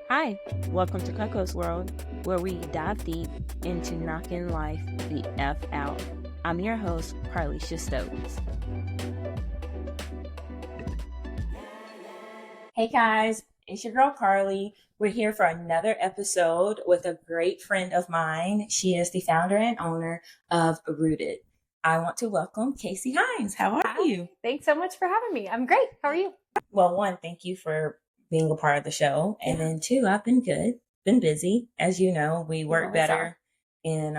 Hi, welcome to Coco's World, where we dive deep into knocking life the F out. I'm your host, Carlisha Stokes. Hey guys, it's your girl Carly. We're here for another episode with a great friend of mine. She is the founder and owner of Rooted. I want to welcome Kaycee Hines. How are you? Thanks so much for having me. I'm great. How are you? Well, one, thank you for being a part of the show. And then two, I've been good, been busy. As you know, we work better in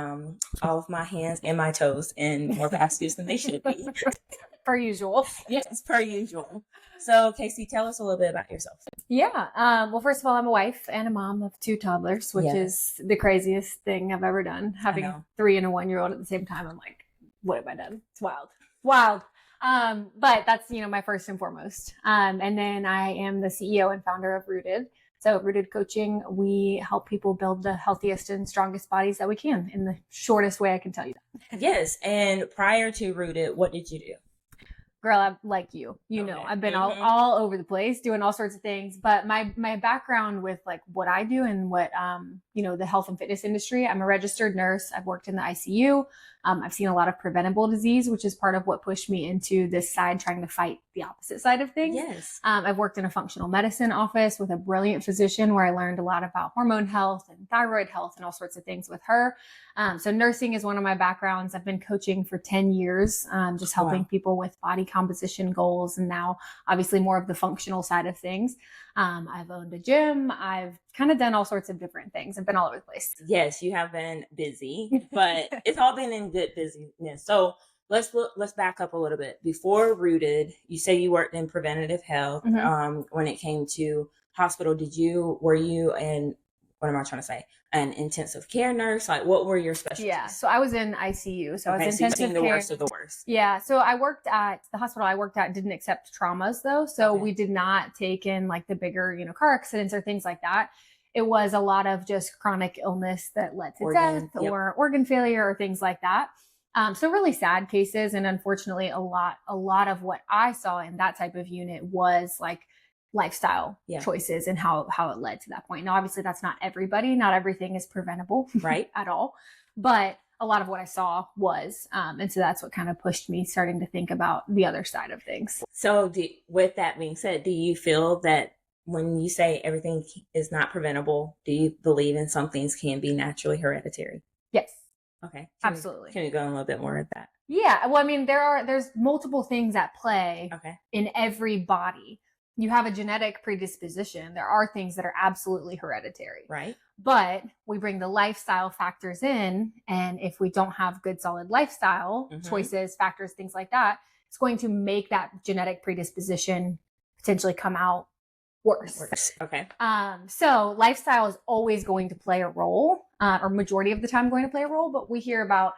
all of my hands and my toes in more baskets than they should be. Per usual. Yes, per usual. So, Kaycee, tell us a little bit about yourself. Yeah. Well, first of all, I'm a wife and a mom of 2 toddlers, which is the craziest thing I've ever done. Having a 3 and a 1-year-old at the same time, I'm like, what have I done? It's wild. Wild. But that's, my first and foremost. And then I am the CEO and founder of Rooted. So Rooted Coaching, we help people build the healthiest and strongest bodies that we can in the shortest way I can tell you that. Yes. And prior to Rooted, what did you do? Girl, I'm like you know, I've been all over the place doing all sorts of things, but my background with like what I do and what, the health and fitness industry, I'm a registered nurse. I've worked in the ICU. I've seen a lot of preventable disease, which is part of what pushed me into this side, trying to fight the opposite side of things. Yes. I've worked in a functional medicine office with a brilliant physician where I learned a lot about hormone health and thyroid health and all sorts of things with her. So nursing is one of my backgrounds. I've been coaching for 10 years, just helping people with body composition goals. And now obviously more of the functional side of things. I've owned a gym. I've kind of done all sorts of different things. I've been all over the place. Yes, you have been busy, but it's all been in good busyness. So let's back up a little bit. Before Rooted, you say you worked in preventative health. When it came to hospital, were you an intensive care nurse? Like, what were your specialties? Yeah, so I was in ICU. So I was intensive care. The worst of the worst. Yeah, so I worked at the hospital I worked at didn't accept traumas though. So we did not take in like the bigger, car accidents or things like that. It was a lot of just chronic illness that led to death or organ failure or things like that. So really sad cases. And unfortunately, a lot of what I saw in that type of unit was like lifestyle choices and how it led to that point. Now, obviously that's not everybody, not everything is preventable, right? At all. But a lot of what I saw was, and so that's what kind of pushed me starting to think about the other side of things. So with that being said, do you feel that when you say everything is not preventable, do you believe in some things can be naturally hereditary? Yes. Okay. Absolutely. Can you go in a little bit more of that? Yeah. Well, I mean, there's multiple things at play in every body. You have a genetic predisposition. There are things that are absolutely hereditary. Right. But we bring the lifestyle factors in. And if we don't have good, solid lifestyle choices, factors, things like that, it's going to make that genetic predisposition potentially come out worse. Okay. So lifestyle is always going to play a role, or majority of the time going to play a role. But we hear about,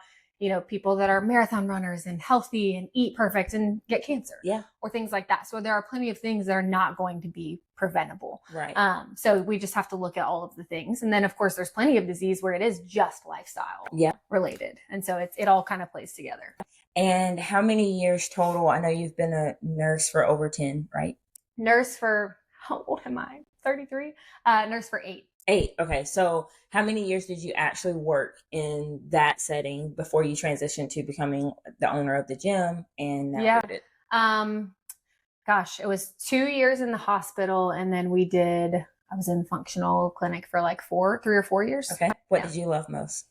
people that are marathon runners and healthy and eat perfect and get cancer. Yeah. Or things like that. So there are plenty of things that are not going to be preventable. Right. So we just have to look at all of the things. And then of course there's plenty of disease where it is just lifestyle related. And so it all kind of plays together. And how many years total? I know you've been a nurse for over 10, right? Nurse for, how old am I? 33? Nurse for 8. 8. Okay. So how many years did you actually work in that setting before you transitioned to becoming the owner of the gym and now Rooted? Gosh, it was 2 years in the hospital. And then I was in functional clinic for like 3 or 4 years. Okay. What did you love most?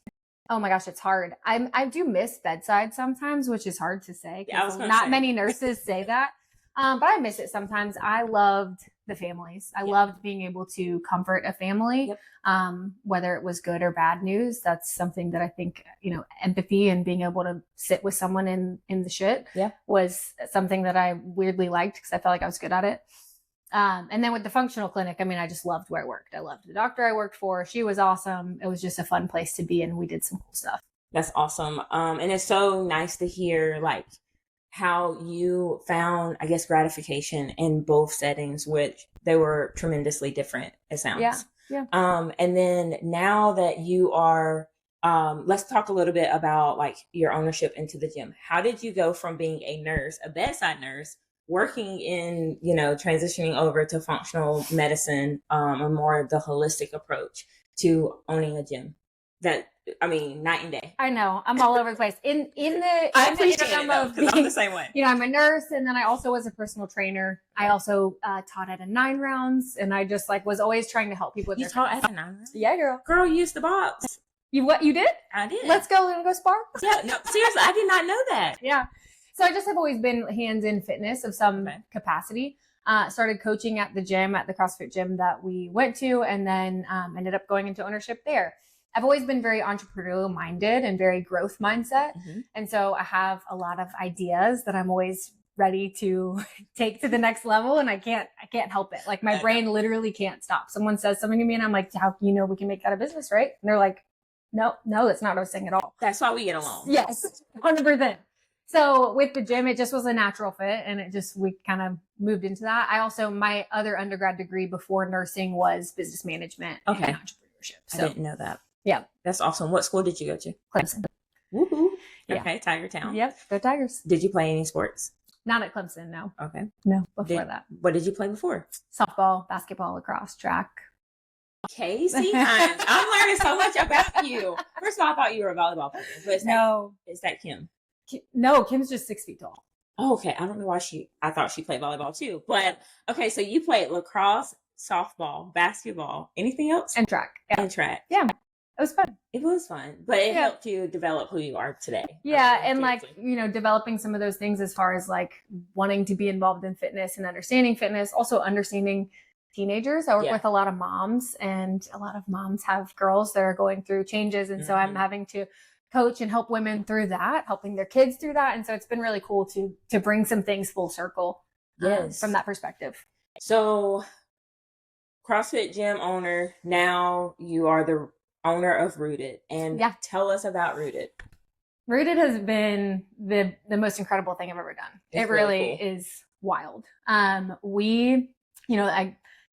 Oh my gosh, it's hard. I do miss bedside sometimes, which is hard to say. Not many nurses say that. But I miss it sometimes. I loved the families. I loved being able to comfort a family, whether it was good or bad news. That's something that I think, empathy and being able to sit with someone in the shit was something that I weirdly liked because I felt like I was good at it. And then with the functional clinic, I mean, I just loved where I worked. I loved the doctor I worked for. She was awesome. It was just a fun place to be and we did some cool stuff. That's awesome. And it's so nice to hear like how you found, I guess, gratification in both settings, which they were tremendously different, it sounds. Yeah. And then now that you are, let's talk a little bit about like your ownership into the gym. How did you go from being a nurse, a bedside nurse, working in, transitioning over to functional medicine, or more the holistic approach to owning a gym. Night and day. I know. I'm all over the place. I appreciate it though, because I'm the same way. I'm a nurse, and then I also was a personal trainer. I also taught at a 9 rounds, and I just was always trying to help people with You taught at a 9 rounds? Yeah, girl. Girl, you used the box. You did? I did. Let's go spar? Yeah, no, seriously, I did not know that. Yeah. So I just have always been hands in fitness of some capacity. Started coaching at the gym, at the CrossFit gym that we went to, and then ended up going into ownership there. I've always been very entrepreneurial minded and very growth mindset. Mm-hmm. And so I have a lot of ideas that I'm always ready to take to the next level. And I can't help it. Like my brain literally can't stop. Someone says something to me and I'm like, how we can make that a business, right? And they're like, no, that's not what I was saying at all. That's why we get along. Yes, 100%. So with the gym, it just was a natural fit, and we kind of moved into that. My other undergrad degree before nursing was business management and entrepreneurship. So I didn't know that. Yeah. That's awesome. What school did you go to? Clemson. Woohoo. Yeah. Okay, Tiger Town. Yep, go Tigers. Did you play any sports? Not at Clemson, no. Okay. No, before that. What did you play before? Softball, basketball, lacrosse, track. Kaycee Hines. I'm learning so much about you. First of all, I thought you were a volleyball player. But is that Kim? No, Kim's just 6 feet tall. Oh, okay. I don't know why I thought she played volleyball too. But okay, so you played lacrosse, softball, basketball, anything else? And track. Yeah. And track. Yeah. It was fun. It was fun, but it helped you develop who you are today. Yeah. And developing some of those things as far as wanting to be involved in fitness and understanding fitness, also understanding teenagers. I work with a lot of moms, and a lot of moms have girls that are going through changes. And so I'm having to coach and help women through that, helping their kids through that. And so it's been really cool to bring some things full circle from that perspective. So CrossFit gym owner, now you are the owner of Rooted, and tell us about Rooted. Rooted has been the most incredible thing I've ever done. It really cool. Is wild.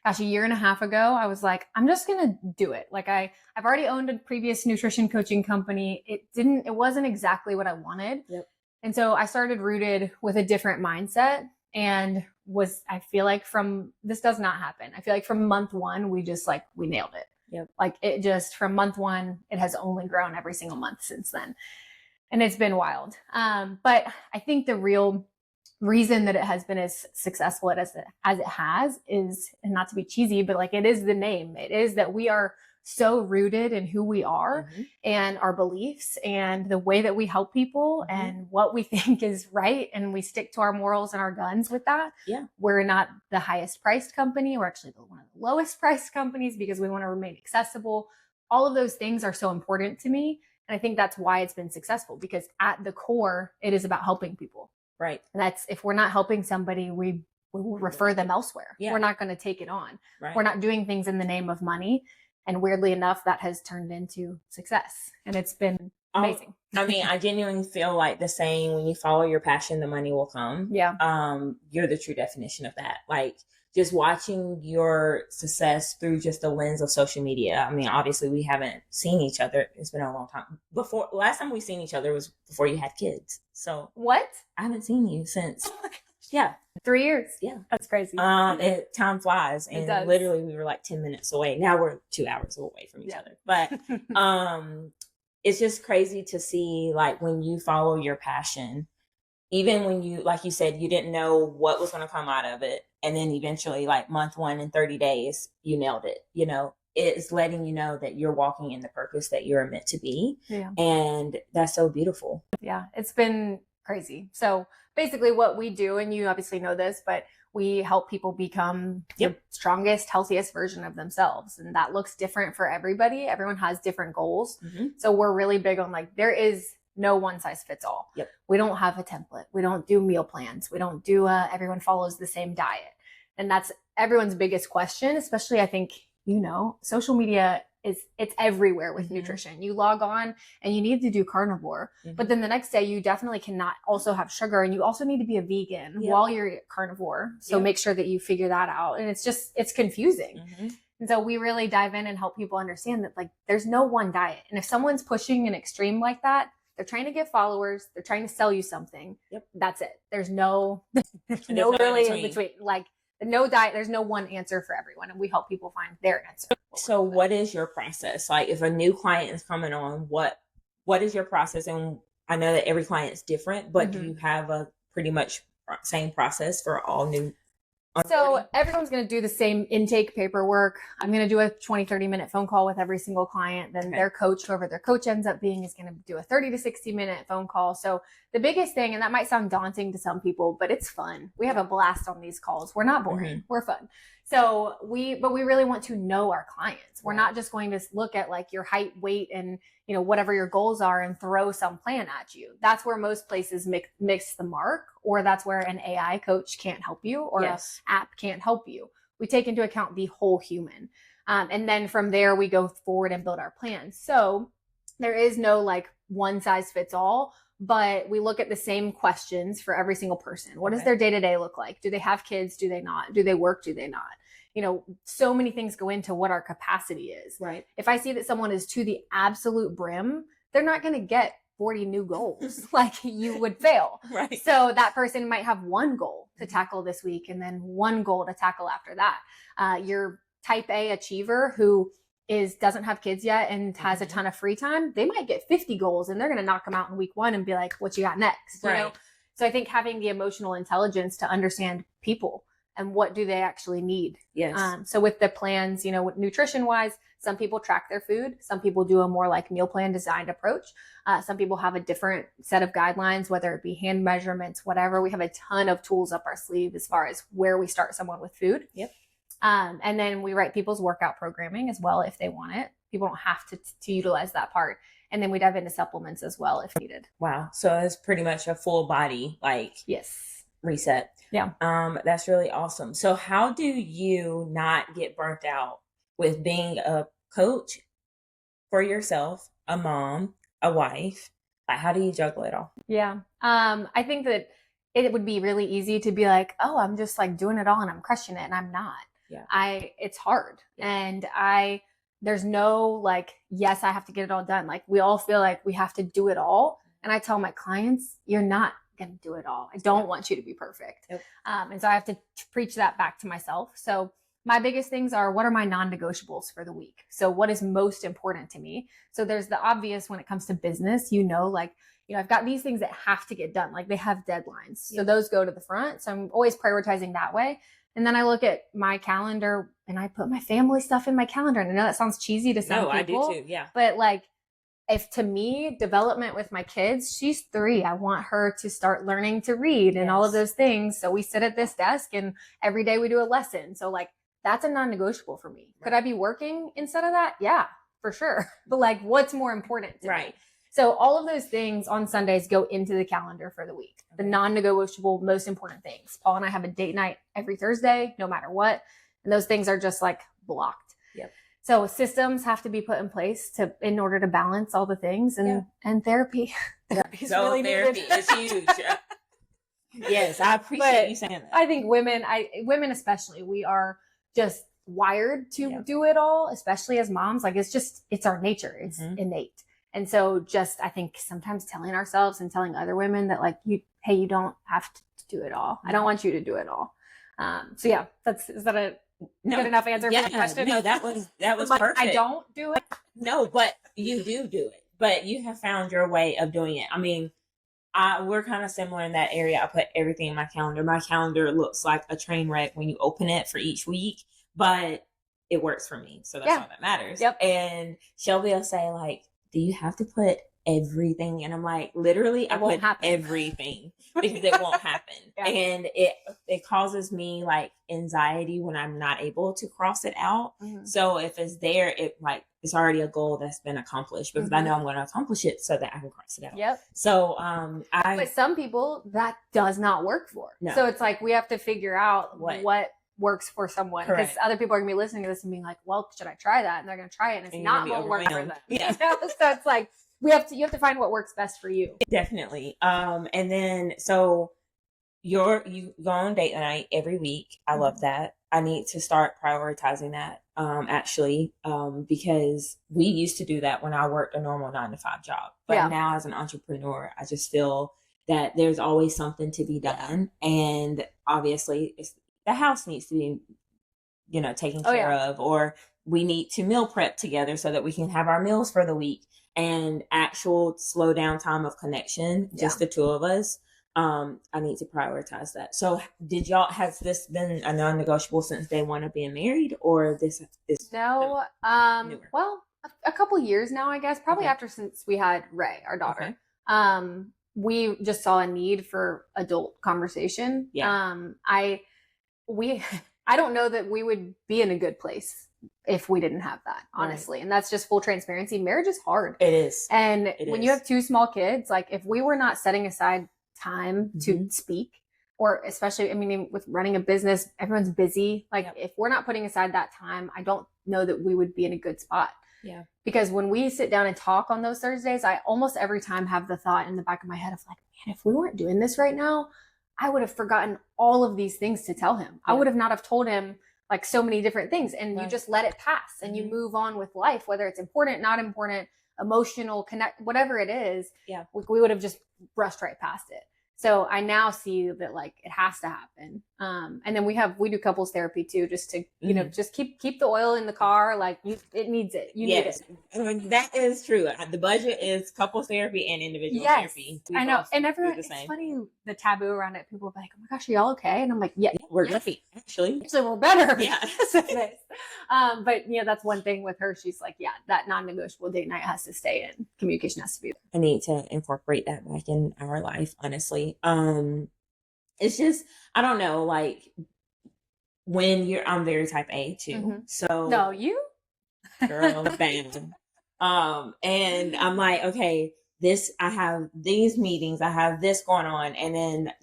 A year and a half ago, I was like, I'm just going to do it. I've already owned a previous nutrition coaching company. It wasn't exactly what I wanted. Yep. And so I started Rooted with a different mindset, and I feel like this does not happen. I feel like from month one, we nailed it. Yep. From month one, it has only grown every single month since then. And it's been wild. But I think the real reason that it has been as successful as it has is, and not to be cheesy, but it is the name. It is that we are so rooted in who we are and our beliefs and the way that we help people and what we think is right. And we stick to our morals and our guns with that. Yeah. We're not the highest priced company. We're actually one of the lowest priced companies because we want to remain accessible. All of those things are so important to me. And I think that's why it's been successful, because at the core, it is about helping people. Right. And if we're not helping somebody, we will refer them elsewhere. Yeah. We're not going to take it on. Right. We're not doing things in the name of money. And weirdly enough, that has turned into success. And it's been amazing. I genuinely feel like the saying, when you follow your passion, the money will come. Yeah. You're the true definition of that. Just watching your success through just the lens of social media. Obviously we haven't seen each other. It's been a long time. Last time we seen each other was before you had kids. So what? I haven't seen you since. Yeah. 3 years. Yeah. That's crazy. Time flies. And literally we were 10 minutes away. Now we're 2 hours away from each other. But it's just crazy to see when you follow your passion, even when you, like you said, you didn't know what was going to come out of it. And then eventually month 1 in 30 days, you nailed it. It's letting you know that you're walking in the purpose that you're meant to be. Yeah. And that's so beautiful. Yeah. It's been crazy. So basically what we do, and you obviously know this, but we help people become the strongest, healthiest version of themselves. And that looks different for everybody. Everyone has different goals. Mm-hmm. So we're really big on there is no one size fits all. Yep. We don't have a template. We don't do meal plans. We don't do everyone follows the same diet. And that's everyone's biggest question, especially I think, social media it's everywhere with nutrition. You log on and you need to do carnivore, but then the next day you definitely cannot also have sugar, and you also need to be a vegan while you're carnivore. So make sure that you figure that out. And it's confusing. Mm-hmm. And so we really dive in and help people understand that there's no one diet. And if someone's pushing an extreme like that, They're trying to get followers. They're trying to sell you something. Yep. That's it. There's no There's no really in between. Like no diet. There's no one answer for everyone, and we help people find their answer. So what is your process? Like if a new client is coming on, what is your process? And I know that every client is different, but do you have a pretty much same process for all new? So everyone's going to do the same intake paperwork. I'm going to do a 20-30 minute phone call with every single client. Then their coach, whoever their coach ends up being, is going to do a 30 to 60 minute phone call. So the biggest thing, and that might sound daunting to some people, but it's fun. We have a blast on these calls. We're not boring. We're fun. So but we really want to know our clients. We're not just going to look at like your height, weight, and whatever your goals are and throw some plan at you. That's where most places miss the mark, or that's where an AI coach can't help you, or an app can't help you. We take into account the whole human. And then from there, we go forward and build our plan. So there is no like one size fits all, but we look at the same questions for every single person. What does their day-to-day look like? Do they have kids? Do they not? Do they work? Do they not? So many things go into what our capacity is. Right. If I see that someone is to the absolute brim, they're not going to get 40 new goals. Like you would fail. Right. So that person might have one goal to tackle this week and then one goal to tackle after that. Your type A achiever who doesn't have kids yet and has a ton of free time, they might get 50 goals and they're going to knock them out in week 1 and be like, what you got next? You know? So I think having the emotional intelligence to understand people and what do they actually need. Yes. So with the plans, nutrition wise, some people track their food. Some people do a more like meal plan designed approach. Some people have a different set of guidelines, whether it be hand measurements, whatever. We have a ton of tools up our sleeve as far as where we start someone with food. Yep. And then we write people's workout programming as well if they want it. People don't have to utilize that part. And then we dive into supplements as well if needed. Wow. So it's pretty much a full body, reset. Yeah. That's really awesome. So how do you not get burnt out with being a coach for yourself, a mom, a wife? Like, how do you juggle it all? Yeah. I think that it would be really easy to be like, oh, I'm just like doing it all and I'm crushing it. And I'm not. Yeah. It's hard. Yeah. And there's no like, yes, I have to get it all done. Like we all feel like we have to do it all. And I tell my clients, you're not going to do it all. I don't want you to be perfect. Yep. And so I have to preach that back to myself. So my biggest things are, what are my non-negotiables for the week? So what is most important to me? So there's the obvious when it comes to business, I've got these things that have to get done. Like they have deadlines. Yep. So those go to the front. So I'm always prioritizing that way. And then I look at my calendar and I put my family stuff in my calendar. And I know that sounds cheesy to some people. I do too. Yeah. But like, if to me, development with my kids, she's 3. I want her to start learning to read and all of those things. So we sit at this desk and every day we do a lesson. So like, that's a non-negotiable for me. Right. Could I be working instead of that? Yeah, for sure. But like, what's more important to me? So all of those things on Sundays go into the calendar for the week. The non-negotiable, most important things. Paul and I have a date night every Thursday, no matter what. And those things are just like blocked. Yep. So systems have to be put in place in order to balance all the things and therapy. Therapy is really therapy is huge. Yes, I appreciate you saying that. I think women especially, we are just wired to do it all, especially as moms. Like it's our nature. It's innate. And so I think sometimes telling ourselves and telling other women that like, you don't have to do it all. I don't want you to do it all. So yeah, is that a good enough answer for the question? No, that was perfect. I don't do it. No, but you do it. But you have found your way of doing it. I mean, we're kind of similar in that area. I put everything in my calendar. My calendar looks like a train wreck when you open it for each week, but it works for me. So that's all that matters. Yep. And Shelby will say like, do you have to put everything? And I'm like, literally, I put everything because it won't happen. And it causes me like anxiety when I'm not able to cross it out. So if it's there, it's already a goal that's been accomplished because I know I'm going to accomplish it so that I can cross it out. Yep. So, but some people that does not work for. No. So it's like, we have to figure out what works for someone, because other people are gonna be listening to this and being like, well, should I try that? And they're gonna try it and it's not gonna work for them. Yeah. So it's like, you have to find what works best for you. Definitely. And then so you go on date night every week. I love that. I need to start prioritizing that, actually, because we used to do that when I worked a normal 9 to 5 job. But now as an entrepreneur, I just feel that there's always something to be done. And obviously the house needs to be, taken care of, or we need to meal prep together so that we can have our meals for the week, and actual slow down time of connection, just the two of us. I need to prioritize that. So has this been a non-negotiable since day one of being married, or this is newer? Well, a couple years now, I guess, probably since we had Ray, our daughter. We just saw a need for adult conversation. I don't know that we would be in a good place if we didn't have that, honestly. Right. And that's just full transparency. Marriage is hard. It is. And when you have 2 small kids, like if we were not setting aside time to speak, or especially, I mean, with running a business, everyone's busy. Like if we're not putting aside that time, I don't know that we would be in a good spot. Yeah. Because when we sit down and talk on those Thursdays, I almost every time have the thought in the back of my head of like, man, if we weren't doing this right now, I would have forgotten all of these things to tell him. I would have not have told him like so many different things, and you just let it pass and you move on with life, whether it's important, not important, emotional, connect, whatever it is. Yeah. We would have just brushed right past it. So I now see that like it has to happen. And then we do couples therapy too, just to, just keep the oil in the car. Like it needs it. You need it. I mean, that is true. The budget is couples therapy and individual therapy. I know. And everyone, it's funny, the taboo around it. People are like, oh my gosh, are y'all okay? And I'm like, yeah we're lucky. Actually, we're better. Yeah. But that's one thing with her. She's like, that non-negotiable date night has to stay in. Communication has to be there. I need to incorporate that back in our life, honestly. It's just, I don't know, like I'm very type A too. So no, you girl, bam. And I'm like, okay, I have these meetings, I have this going on. And then,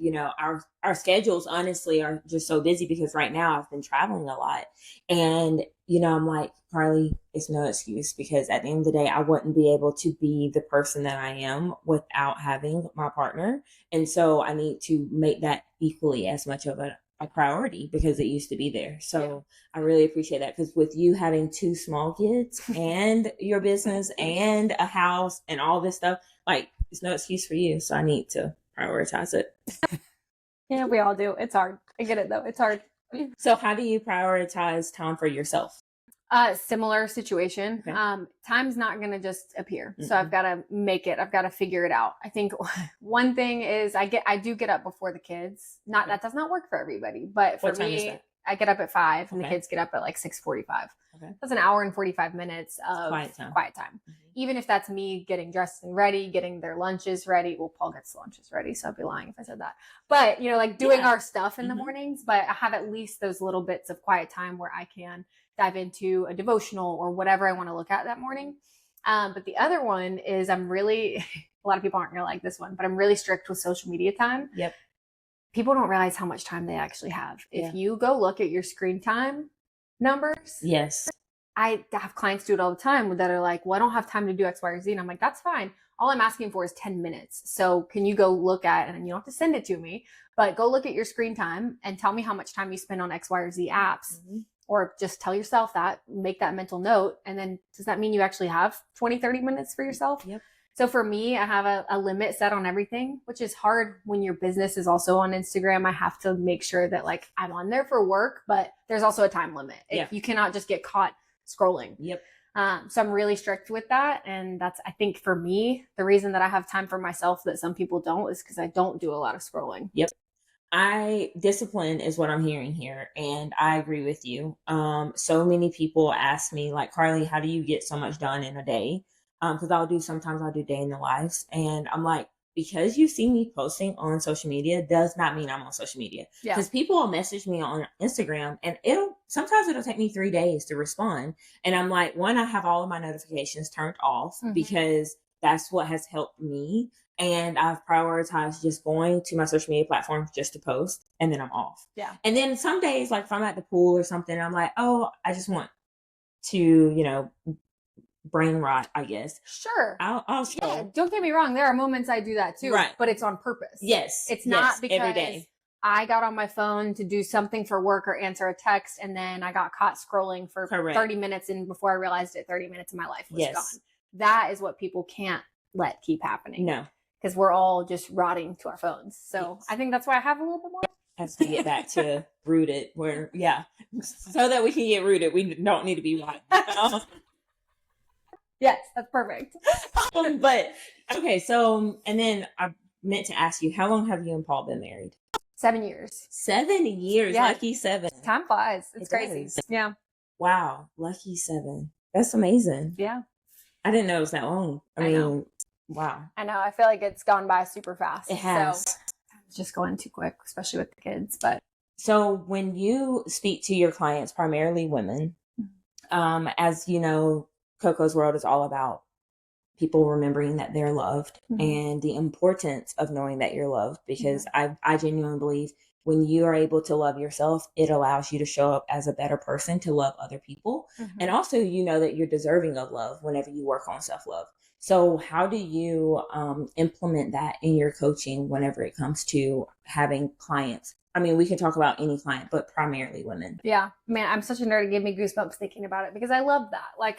our schedules honestly are just so busy because right now I've been traveling a lot. And, I'm like, Carly, it's no excuse, because at the end of the day, I wouldn't be able to be the person that I am without having my partner. And so I need to make that equally as much of a priority, because it used to be there. So I really appreciate that, because with you having 2 small kids and your business and a house and all this stuff, like it's no excuse for you. So I need to prioritize it. Yeah, we all do. It's hard. I get it though. It's hard. So how do you prioritize time for yourself? Similar situation. Okay. Time's not going to just appear. Mm-hmm. So I've got to make it. I've got to figure it out. I think one thing is I do get up before the kids. That does not work for everybody, but for me, I get up at 5 and the kids get up at like 6:45. Okay. That's an hour and 45 minutes of quiet time. Mm-hmm. Even if that's me getting dressed and ready, getting their lunches ready. Well, Paul gets lunches ready, so I'd be lying if I said that. But, like doing our stuff in the mornings, but I have at least those little bits of quiet time where I can dive into a devotional or whatever I want to look at that morning. But the other one is a lot of people aren't going to like this one, but I'm really strict with social media time. Yep. People don't realize how much time they actually have. If you go look at your screen time numbers. Yes. I have clients do it all the time that are like, well, I don't have time to do X, Y, or Z. And I'm like, that's fine. All I'm asking for is 10 minutes. So can you go look at, and you don't have to send it to me, but go look at your screen time and tell me how much time you spend on X, Y, or Z apps. Mm-hmm. Or just tell yourself that, make that mental note. And then does that mean you actually have 20, 30 minutes for yourself? Yep. So for me, I have a limit set on everything, which is hard when your business is also on Instagram. I have to make sure that like I'm on there for work, but there's also a time limit. If you cannot just get caught scrolling. Yep. So I'm really strict with that. And that's, I think for me, the reason that I have time for myself that some people don't is because I don't do a lot of scrolling. Yep. Discipline is what I'm hearing here. And I agree with you. So many people ask me like, Carly, how do you get so much done in a day? Cause sometimes I'll do day in the lives. And I'm like, because you see me posting on social media does not mean I'm on social media. Because people will message me on Instagram and sometimes it'll take me 3 days to respond. And I'm like, one, I have all of my notifications turned off because that's what has helped me. And I've prioritized just going to my social media platforms just to post, and then I'm off. Yeah. And then some days, like if I'm at the pool or something, I'm like, oh, I just want to, brain rot, I guess. Sure. I'll scroll. Yeah, don't get me wrong. There are moments I do that too, right? But it's on purpose. Yes. It's not because every day. I got on my phone to do something for work or answer a text, and then I got caught scrolling for 30 minutes, and before I realized it, 30 minutes of my life was gone. That is what people can't let keep happening. No. Because we're all just rotting to our phones. So I think that's why I have a little bit more. Has to get back to rooted, where, so that we can get rooted, we don't need to be rotting. Yes, that's perfect. But, okay, so, and then I meant to ask you, how long have you and Paul been married? 7 years. 7 years. Yeah. Lucky 7. Time flies. It's crazy. Does. Yeah. Wow. Lucky 7. That's amazing. Yeah. I didn't know it was that long. I mean, wow. I know. I feel like it's gone by super fast. It has. So it's just going too quick, especially with the kids. But so when you speak to your clients, primarily women, as you know, Coco's World is all about people remembering that they're loved and the importance of knowing that you're loved, because I genuinely believe when you are able to love yourself, it allows you to show up as a better person to love other people. And also, you know that you're deserving of love whenever you work on self-love. So how do you implement that in your coaching whenever it comes to having clients? I mean, we can talk about any client, but primarily women. Yeah. Man, I'm such a nerd. It gave me goosebumps thinking about it, because I love that. Like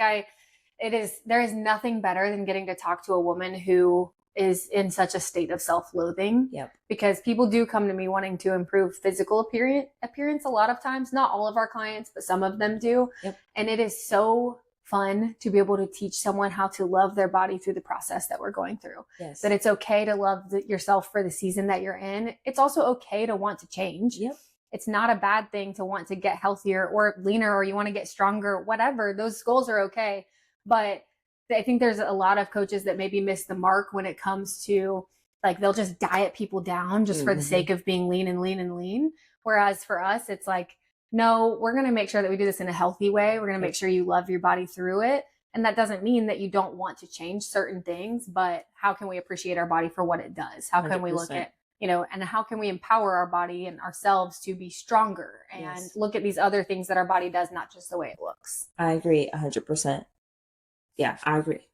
there is nothing better than getting to talk to a woman who is in such a state of self-loathing. Yep. Because people do come to me wanting to improve physical appearance a lot of times. Not all of our clients, but some of them do. Yep. And it is so fun to be able to teach someone how to love their body through the process that we're going through. Yes. That it's okay to love yourself for the season that you're in. It's also okay to want to change. Yep. It's not a bad thing to want to get healthier or leaner, or you want to get stronger, whatever. Those goals are okay. But I think there's a lot of coaches that maybe miss the mark when it comes to, like, they'll just diet people down just for the sake of being lean and lean and lean. Whereas for us, it's like, no, we're going to make sure that we do this in a healthy way. We're going to make sure you love your body through it. And that doesn't mean that you don't want to change certain things, but how can we appreciate our body for what it does? How can 100%. We look at, and how can we empower our body and ourselves to be stronger and look at these other things that our body does, not just the way it looks. I agree 100%. Yeah, I agree.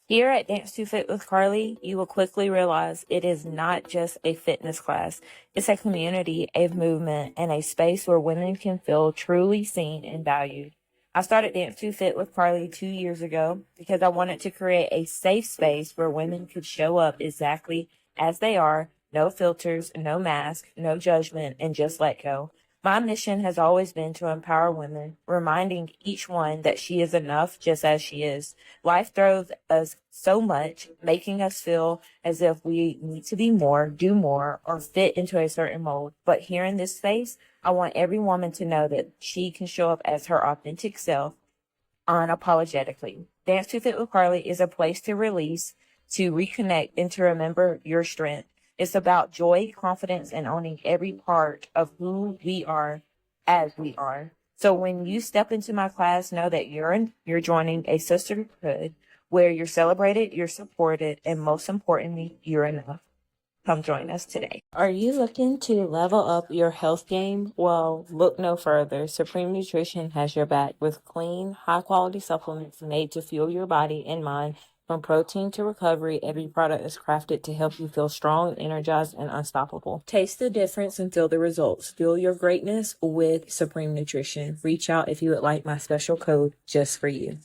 Here at Dance to Fit with Carly, you will quickly realize it is not just a fitness class. It's a community, a movement, and a space where women can feel truly seen and valued. I started Dance to Fit with Carly 2 years ago because I wanted to create a safe space where women could show up exactly as they are, no filters, no mask, no judgment, and just let go. My mission has always been to empower women, reminding each one that she is enough just as she is. Life throws us so much, making us feel as if we need to be more, do more, or fit into a certain mold. But here in this space, I want every woman to know that she can show up as her authentic self, unapologetically. Dance to Fit with Carly is a place to release, to reconnect, and to remember your strength. It's about joy, confidence, and owning every part of who we are as we are. So when you step into my class, know that you're joining a sisterhood where you're celebrated, you're supported, and most importantly, you're enough. Come join us today. Are you looking to level up your health game? Well, look no further. Supreme Nutrition has your back with clean, high-quality supplements made to fuel your body and mind. From protein to recovery, every product is crafted to help you feel strong, energized, and unstoppable. Taste the difference and feel the results. Fuel your greatness with Supreme Nutrition. Reach out if you would like my special code just for you.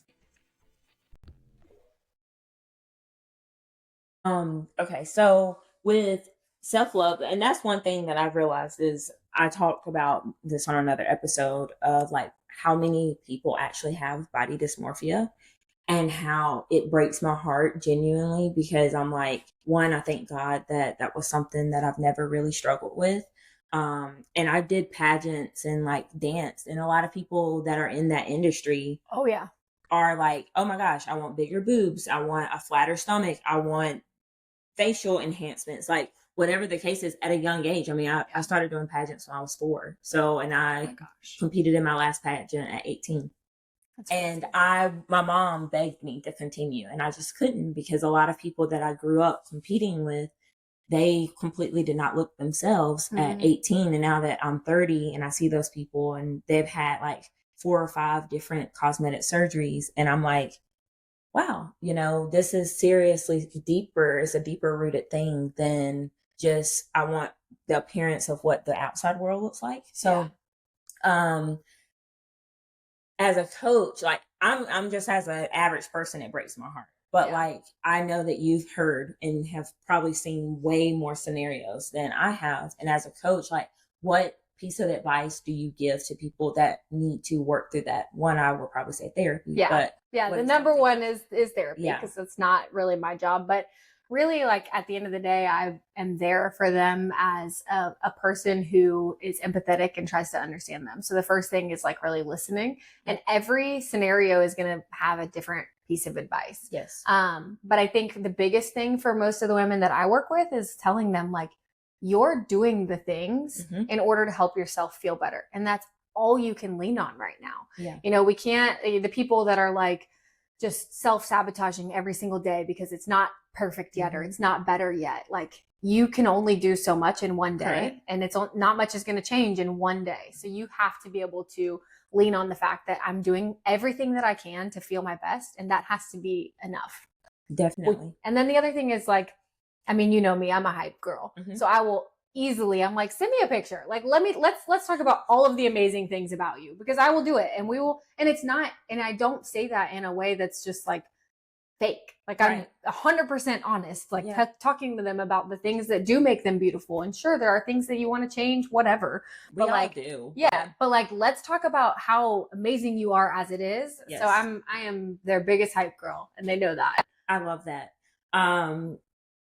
Okay, so with self-love, and that's one thing that I've realized is I talked about this on another episode of like how many people actually have body dysmorphia. And how it breaks my heart genuinely, because I'm like, one, I thank God that was something that I've never really struggled with. And I did pageants and like dance, and a lot of people that are in that industry are like, oh my gosh, I want bigger boobs. I want a flatter stomach. I want facial enhancements, like whatever the case is at a young age. I mean, I started doing pageants when I was 4. So, and I competed in my last pageant at 18. And my mom begged me to continue, and I just couldn't, because a lot of people that I grew up competing with, they completely did not look themselves at 18. And now that I'm 30 and I see those people and they've had like 4 or 5 different cosmetic surgeries, and I'm like, wow, this is seriously deeper. It's a deeper rooted thing than just, I want the appearance of what the outside world looks like. So, as a coach, like I'm just as an average person, it breaks my heart. But like, I know that you've heard and have probably seen way more scenarios than I have. And as a coach, like, what piece of advice do you give to people that need to work through that? One, I would probably say therapy. But the number one is therapy, because it's not really my job. But really, like, at the end of the day, I am there for them as a person who is empathetic and tries to understand them. So the first thing is like really listening, and every scenario is going to have a different piece of advice. Yes. But I think the biggest thing for most of the women that I work with is telling them, like, you're doing the things in order to help yourself feel better. And that's all you can lean on right now. Yeah. You know, we can't, the people that are like just self-sabotaging every single day because it's not perfect yet or it's not better yet. Like, you can only do so much in one day, and it's not much is going to change in one day. So you have to be able to lean on the fact that I'm doing everything that I can to feel my best. And that has to be enough. Definitely. And then the other thing is, like, I mean, you know me, I'm a hype girl. So I will easily, I'm like, send me a picture. Like, let's talk about all of the amazing things about you, because I will do it. And we will, and it's not, and I don't say that in a way that's just like fake. Like, I'm 100% honest, like talking to them about the things that do make them beautiful. And sure, there are things that you want to change, whatever. But we like, do. But like, let's talk about how amazing you are as it is. Yes. So I am their biggest hype girl, and they know that. I love that.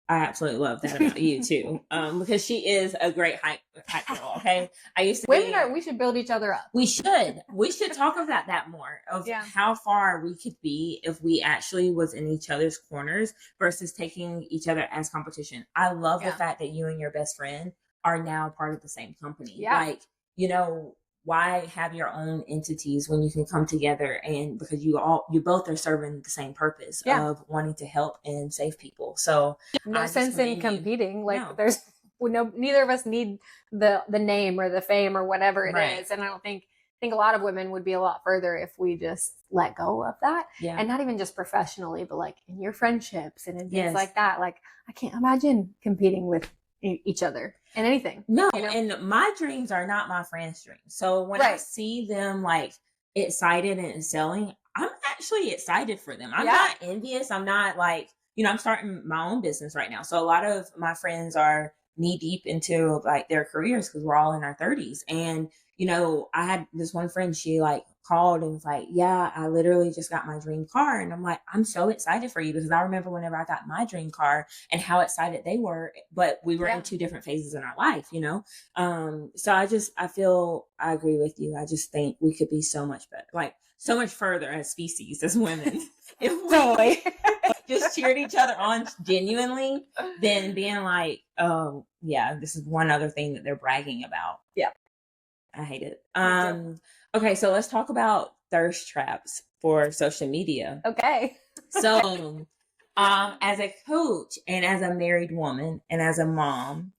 I absolutely love that about you too. Because she is a great hype girl. Okay. I used to we should build each other up. We should talk about that more, of how far we could be if we actually was in each other's corners versus taking each other as competition. I love the fact that you and your best friend are now part of the same company. Like, you know, why have your own entities when you can come together, and because you both are serving the same purpose of wanting to help and save people. So no sense in competing. Like, there's neither of us need the name or the fame or whatever it is. And I think a lot of women would be a lot further if we just let go of that. And not even just professionally, but like in your friendships and in things like that. Like, I can't imagine competing with each other in anything. No, you know? And my dreams are not my friends' dreams. So when I see them like excited and excelling, I'm actually excited for them. I'm not envious. I'm not like, you know, I'm starting my own business right now. So a lot of my friends are knee deep into like their careers because we're all in our 30s. And, you know, I had this one friend, she like called and was like, yeah, I literally just got my dream car. And I'm like, I'm so excited for you, because I remember whenever I got my dream car and how excited they were, but we were in two different phases in our life, you know? So I agree with you. I just think we could be so much better, like so much further as species, as women. If we just cheered each other on genuinely, than being like, oh yeah, this is one other thing that they're bragging about. I hate it. Okay, so let's talk about thirst traps for social media. Okay. So, as a coach and as a married woman and as a mom,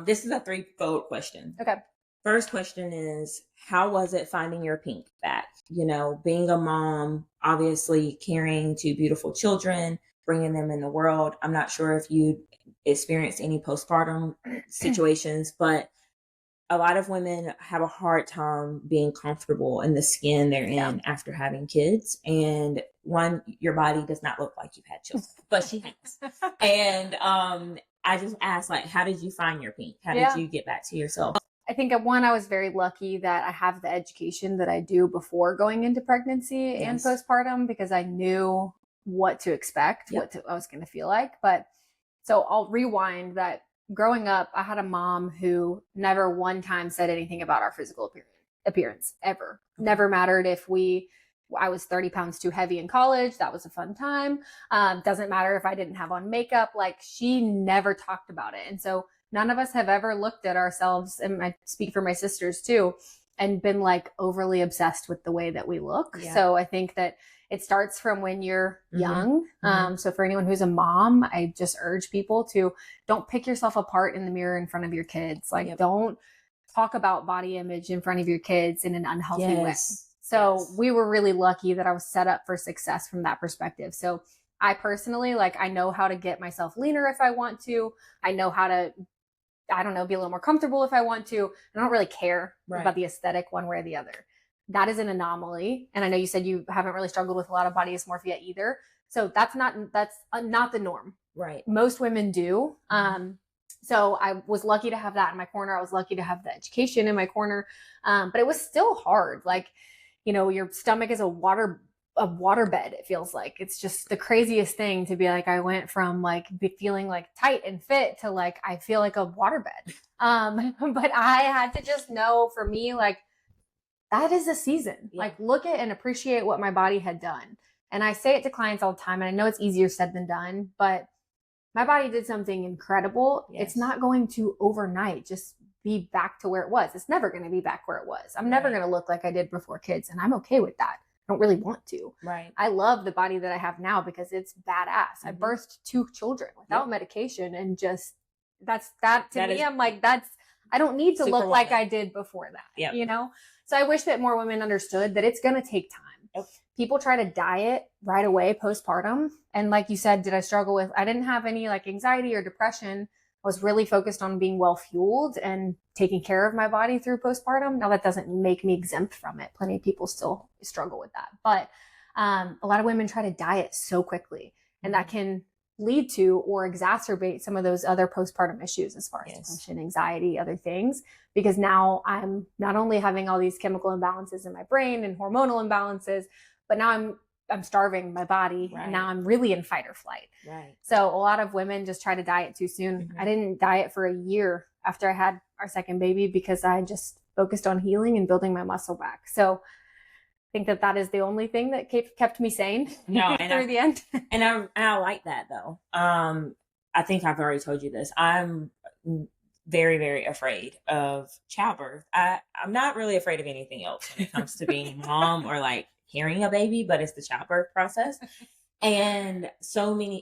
this is a threefold question. Okay. First question is, how was it finding your pink back? You know, being a mom, obviously carrying two beautiful children, bringing them in the world. I'm not sure if you experienced any postpartum situations, but a lot of women have a hard time being comfortable in the skin they're in after having kids. And one, your body does not look like you've had children, but she has. And I just asked, like, how did you find your pink? How did you get back to yourself? I think one, I was very lucky that I have the education that I do before going into pregnancy and postpartum, because I knew what to expect, what I was going to feel like. But so I'll rewind that. Growing up, I had a mom who never one time said anything about our physical appearance ever. Never mattered if I was 30 pounds too heavy in college. That was a fun time. Doesn't matter if I didn't have on makeup. Like, she never talked about it. And so none of us have ever looked at ourselves, and I speak for my sisters too, and been like overly obsessed with the way that we look. So I think that it starts from when you're young. So for anyone who's a mom, I just urge people to don't pick yourself apart in the mirror in front of your kids. Like, don't talk about body image in front of your kids in an unhealthy way. So we were really lucky that I was set up for success from that perspective. So I personally, like, I know how to get myself leaner if I want to. I know how to I don't know, be a little more comfortable if I want to. I don't really care Right. about the aesthetic one way or the other. That is an anomaly. And I know you said you haven't really struggled with a lot of body dysmorphia either. So that's not the norm. Right. Most women do. So I was lucky to have that in my corner. I was lucky to have the education in my corner. But it was still hard. Like, you know, your stomach is a waterbed, it feels like. It's just the craziest thing to be like, I went from like feeling like tight and fit to like, I feel like a waterbed. But I had to just know, for me, like, that is a season. Yeah. Like, look at and appreciate what my body had done. And I say it to clients all the time, and I know it's easier said than done, but my body did something incredible. Yes. It's not going to overnight just be back to where it was. It's never going to be back where it was. I'm never going to look like I did before kids, and I'm okay with that. I don't really want to. Right. I love the body that I have now because it's badass. I birthed 2 children without medication, and just that to me, I'm like, I don't need to look like I did before that, you know? So I wish that more women understood that it's going to take time. Yep. People try to diet right away postpartum. And like you said, did I struggle with, I didn't have any like anxiety or depression. I was really focused on being well fueled and taking care of my body through postpartum. Now that doesn't make me exempt from it. Plenty of people still struggle with that. But a lot of women try to diet so quickly, and that can lead to or exacerbate some of those other postpartum issues as far as depression, anxiety, other things, because now I'm not only having all these chemical imbalances in my brain and hormonal imbalances, but now I'm starving my body, and now I'm really in fight or flight. Right. So a lot of women just try to diet too soon. I didn't diet for a year after I had our second baby because I just focused on healing and building my muscle back. So I think that is the only thing that kept me sane through the end. And I like that, though. I think I've already told you this. I'm very, very afraid of childbirth. I'm not really afraid of anything else when it comes to being a mom or like carrying a baby, but it's the childbirth process. And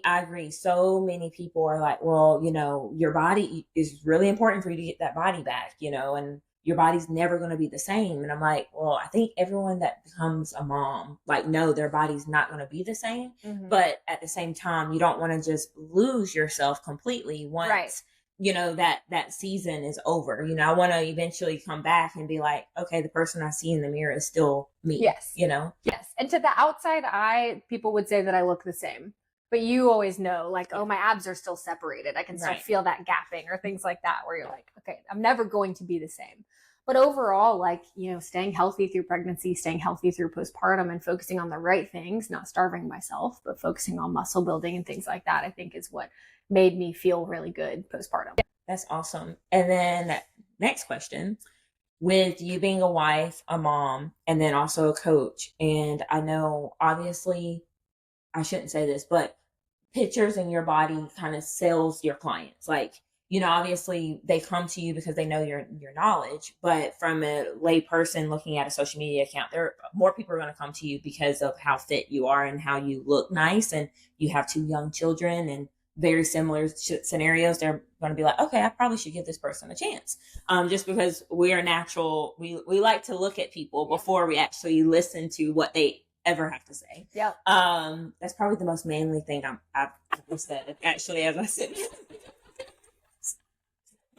I agree. So many people are like, well, you know, your body is really important for you to get that body back, you know, and your body's never going to be the same. And I'm like, well, I think everyone that becomes a mom, like, no, their body's not going to be the same. But at the same time, you don't want to just lose yourself completely once, you know, that season is over. You know, I want to eventually come back and be like, okay, the person I see in the mirror is still me. Yes. You know? Yes. And to the outside eye, people would say that I look the same. But you always know, like, oh, my abs are still separated. I can still feel that gapping or things like that, where you're like, okay, I'm never going to be the same. But overall, like, you know, staying healthy through pregnancy, staying healthy through postpartum, and focusing on the right things, not starving myself, but focusing on muscle building and things like that, I think is what made me feel really good postpartum. That's awesome. And then next question, with you being a wife, a mom, and then also a coach. And I know, obviously, I shouldn't say this, but pictures in your body kind of sells your clients. Like, you know, obviously they come to you because they know your knowledge, but from a lay person looking at a social media account, more people are going to come to you because of how fit you are and how you look nice, and you have 2 young children and very similar scenarios. They're going to be like, okay, I probably should give this person a chance. Just because we are natural, we like to look at people before we actually listen to what they ever have to say. Yeah. That's probably the most manly thing I've said. Actually, as I said,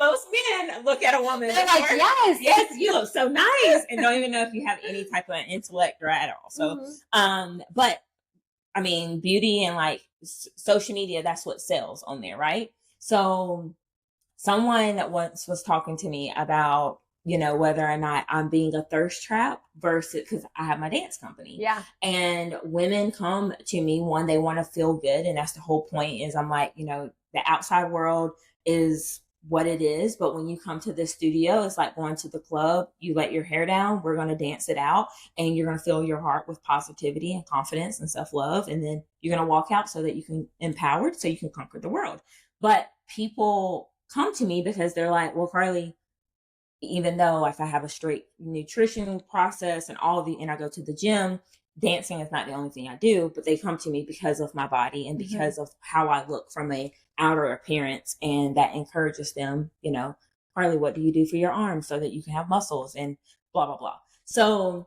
most men look at a woman. They're like, yes, you look so nice, and don't even know if you have any type of intellect or at all. So, but I mean, beauty and like social media, that's what sells on there, right? So someone once was talking to me about, you know, whether or not I'm being a thirst trap versus, because I have my dance company. Yeah. And women come to me, one, they want to feel good. And that's the whole point, is I'm like, you know, the outside world is what it is, but when you come to this studio, it's like going to the club. You let your hair down, we're going to dance it out, and you're going to fill your heart with positivity and confidence and self-love, and then you're going to walk out so that you can empowered, so you can conquer the world. But people come to me because they're like, well, Carly, even though if I have a straight nutrition process and and I go to the gym, dancing is not the only thing I do, but they come to me because of my body and because of how I look from a outer appearance, and that encourages them, you know, Carly, what do you do for your arms so that you can have muscles, and blah, blah, blah. So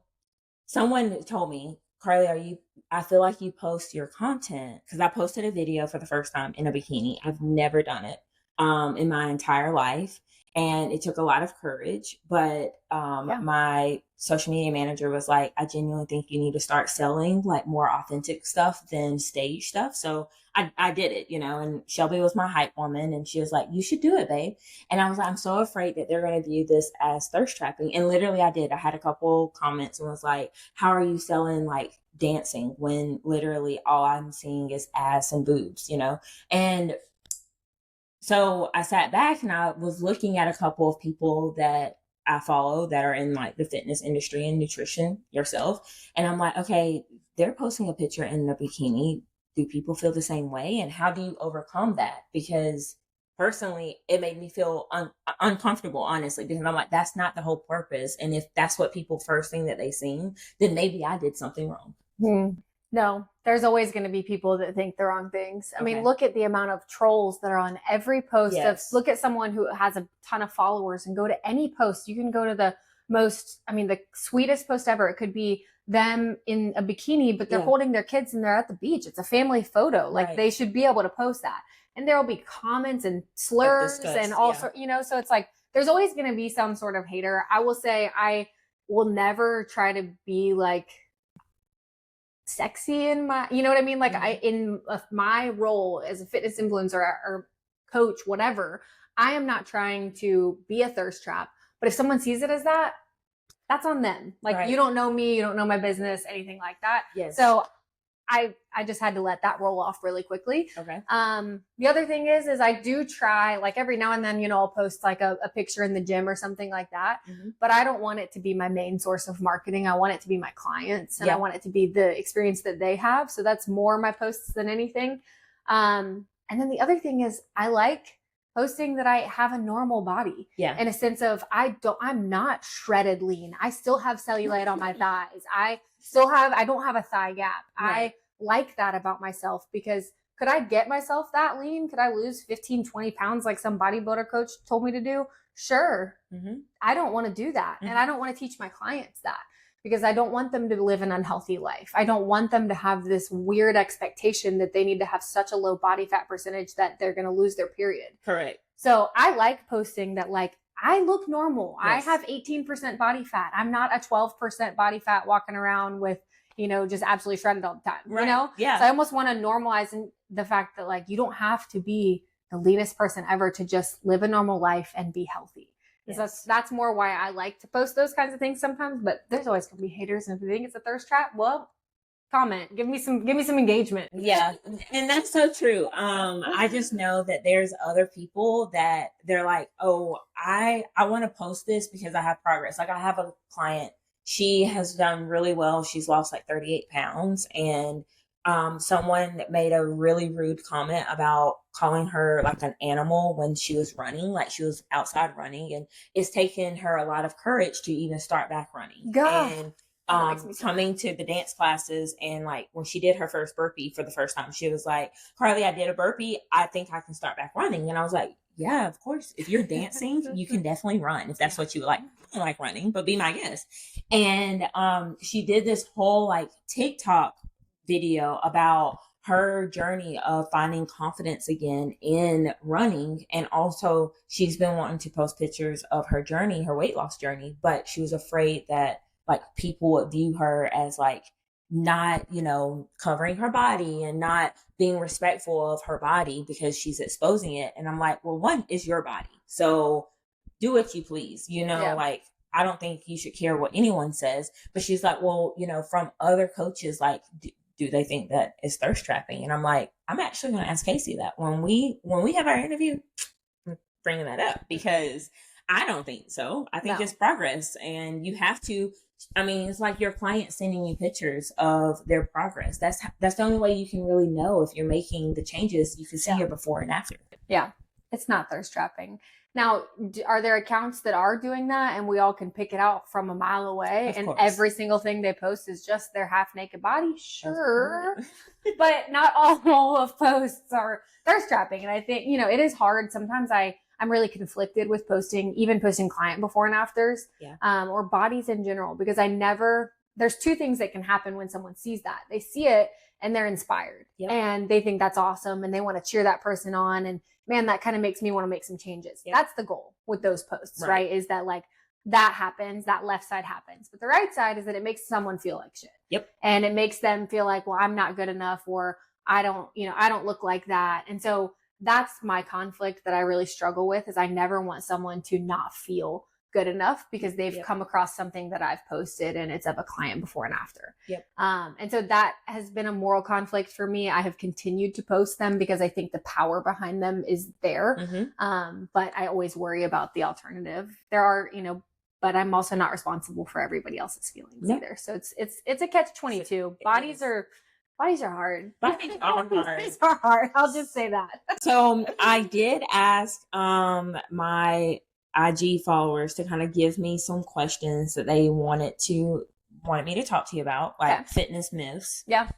someone told me, Carly, I feel like you post your content, because I posted a video for the first time in a bikini. I've never done it in my entire life. And it took a lot of courage, but my social media manager was like, I genuinely think you need to start selling like more authentic stuff than stage stuff. So I did it, and Shelby was my hype woman, and she was like, you should do it, babe. And I was like, I'm so afraid that they're going to view this as thirst trapping. And literally I did. I had a couple comments and was like, how are you selling like dancing when literally all I'm seeing is ass and boobs, And so I sat back and I was looking at a couple of people that I follow that are in like the fitness industry and nutrition yourself. And I'm like, okay, they're posting a picture in a bikini. Do people feel the same way? And how do you overcome that? Because personally, it made me feel uncomfortable, honestly, because I'm like, that's not the whole purpose. And if that's what people first thing that they seen, then maybe I did something wrong. No, there's always going to be people that think the wrong things. I mean, look at the amount of trolls that are on every post. Look at someone who has a ton of followers and go to any post. You can go to the the sweetest post ever. It could be them in a bikini, but they're holding their kids and they're at the beach. It's a family photo. Like they should be able to post that. And there will be comments and slurs and all sorts, so it's like, there's always going to be some sort of hater. I will say I will never try to be like sexy in my, you know what I mean? Like my role as a fitness influencer or coach, whatever, I am not trying to be a thirst trap. But if someone sees it as that, that's on them. Like you don't know me, you don't know my business, anything like that. Yes. So I just had to let that roll off really quickly. Okay. The other thing is I do try, like every now and then, I'll post like a picture in the gym or something like that, but I don't want it to be my main source of marketing. I want it to be my clients and I want it to be the experience that they have. So that's more my posts than anything. And then the other thing is I like posting that I have a normal body. Yeah. In a sense of I'm not shredded lean. I still have cellulite on my thighs. I don't have a thigh gap. Right. I like that about myself because could I get myself that lean? Could I lose 15, 20 pounds like some bodybuilder coach told me to do? Sure. I don't want to do that. And I don't want to teach my clients that because I don't want them to live an unhealthy life. I don't want them to have this weird expectation that they need to have such a low body fat percentage that they're going to lose their period. Correct. So I like posting that like, I look normal. Yes. I have 18% body fat. I'm not a 12% body fat walking around with, just absolutely shredded all the time, Yeah. So I almost want to normalize the fact that like, you don't have to be the leanest person ever to just live a normal life and be healthy. Yes. That's more why I like to post those kinds of things sometimes, but there's always going to be haters. And if you think it's a thirst trap, well, comment, give me some engagement. Yeah. And that's so true. I just know that there's other people that they're like, oh, I want to post this because I have progress. Like I have a client, she has done really well. She's lost like 38 pounds and someone made a really rude comment about calling her like an animal when she was running, like she was outside running, and it's taken her a lot of courage to even start back running. God. And coming to the dance classes, and like when she did her first burpee for the first time, she was like, Carly, I did a burpee. I think I can start back running. And I was like, yeah, of course. If you're dancing, you can definitely run if that's what you like. I like running, but be my guest. And she did this whole like TikTok video about her journey of finding confidence again in running. And also she's been wanting to post pictures of her journey, her weight loss journey, but she was afraid that like people would view her as like not, covering her body and not being respectful of her body because she's exposing it. And I'm like, well, one is your body. So do what you please, like, I don't think you should care what anyone says. But she's like, well, from other coaches, like, do they think that it's thirst trapping? And I'm like, I'm actually going to ask Kaycee that when we have our interview, I'm bringing that up because I don't think so. I think it's progress, and you have to. I mean, it's like your client sending you pictures of their progress. That's the only way you can really know if you're making the changes. You can see your before and after. Yeah, it's not thirst trapping. Now, are there accounts that are doing that and we all can pick it out from a mile away and every single thing they post is just their half naked body? Sure. But not all of posts are thirst trapping. And I think, it is hard. Sometimes I'm really conflicted with posting client before and afters, or bodies in general, because there's two things that can happen when someone sees that. They see it and they're inspired and they think that's awesome and they want to cheer that person on. And man, that kind of makes me want to make some changes. Yep. That's the goal with those posts, right? Is that like that happens, that left side happens. But the right side is that it makes someone feel like shit. Yep. And it makes them feel like, well, I'm not good enough, or I don't look like that. And so that's my conflict that I really struggle with, is I never want someone to not feel good enough because they've come across something that I've posted and it's of a client before and after. Yep. And so that has been a moral conflict for me. I have continued to post them because I think the power behind them is there. But I always worry about the alternative. There are, but I'm also not responsible for everybody else's feelings either. So it's a catch-22. Bodies are hard. Bodies are hard. Bodies are hard. I'll just say that. So I did ask my IG followers to kind of give me some questions that they wanted me to talk to you about, like fitness myths. Yeah.